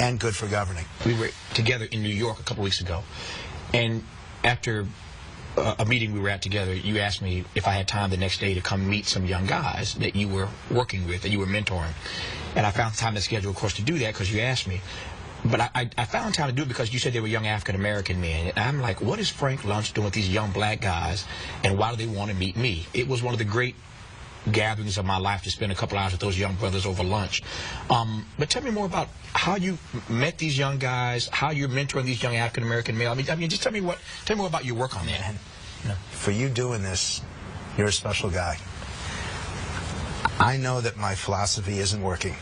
and good for governing. We were together in New York a couple weeks ago, and after a meeting we were at together, you asked me if I had time the next day to come meet some young guys that you were working with, that you were mentoring. And I found time to schedule, of course, to do that because you asked me. But I found time to do it because you said they were young African-American men. And I'm like, what is Frank Luntz doing with these young black guys, and why do they want to meet me? It was one of the great gatherings of my life to spend a couple hours with those young brothers over lunch. But tell me more about how you met these young guys, how you're mentoring these young African-American males. I mean, just tell me more about your work on that. For you doing this, you're a special guy. I know that my philosophy isn't working,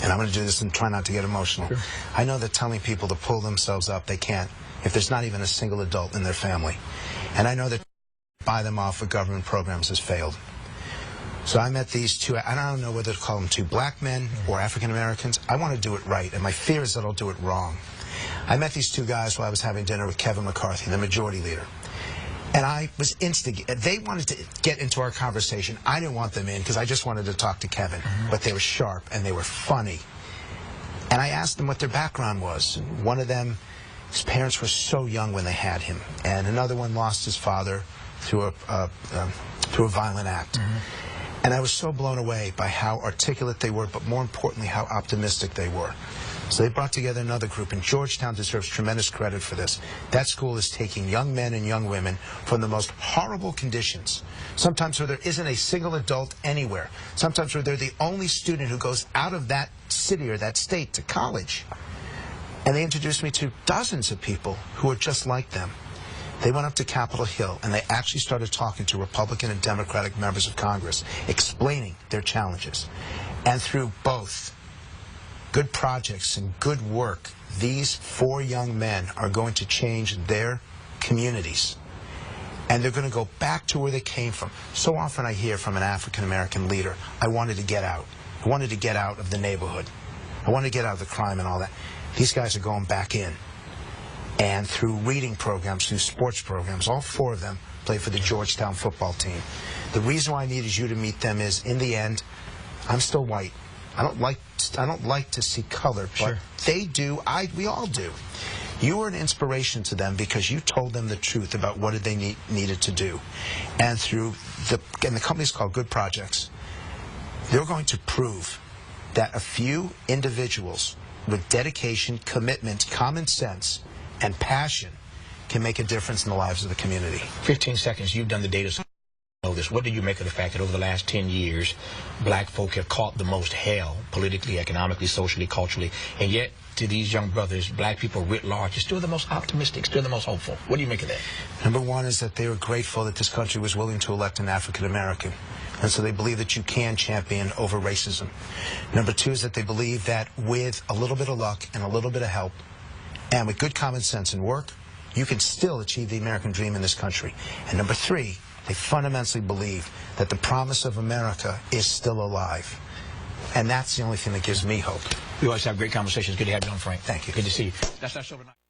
and I'm going to do this and try not to get emotional. Sure. I know that telling people to pull themselves up, they can't if there's not even a single adult in their family. And I know that buy them off of government programs has failed. So I met these two, and I don't know whether to call them two black men or African Americans. I want to do it right, and my fear is that I'll do it wrong. I met these two guys while I was having dinner with Kevin McCarthy, the majority leader. And I was instigated. They wanted to get into our conversation. I didn't want them in because I just wanted to talk to Kevin. But they were sharp and they were funny. And I asked them what their background was. And one of them, his parents were so young when they had him. And another one lost his father through a violent act. And I was so blown away by how articulate they were, but more importantly, how optimistic they were. So they brought together another group, and Georgetown deserves tremendous credit for this. That school is taking young men and young women from the most horrible conditions, sometimes where there isn't a single adult anywhere, sometimes where they're the only student who goes out of that city or that state to college. And they introduced me to dozens of people who are just like them. They went up to Capitol Hill, and they actually started talking to Republican and Democratic members of Congress, explaining their challenges. And through both good projects and good work, these 4 young men are going to change their communities. And they're going to go back to where they came from. So often I hear from an African-American leader, I wanted to get out. I wanted to get out of the neighborhood. I wanted to get out of the crime and all that. These guys are going back in. And through reading programs, through sports programs, all 4 of them play for the Georgetown football team. The reason why I needed you to meet them is, in the end, I'm still white. I don't like to see color, but sure, they do. We all do. You were an inspiration to them because you told them the truth about what they needed to do. And through the company's called Good Projects, they're going to prove that a few individuals with dedication, commitment, common sense, and passion can make a difference in the lives of the community. 15 seconds. You've done the data. Know this. What do you make of the fact that over the last 10 years, black folk have caught the most hell, politically, economically, socially, culturally, and yet, to these young brothers, black people writ large are still the most optimistic, still the most hopeful? What do you make of that? Number one is that they were grateful that this country was willing to elect an African American, and so they believe that you can champion over racism. Number two is that they believe that with a little bit of luck and a little bit of help, and with good common sense and work, you can still achieve the American dream in this country. And number three, they fundamentally believe that the promise of America is still alive. And that's the only thing that gives me hope. We always have great conversations. Good to have you on, Frank. Thank you. Good to see you. That's our show tonight.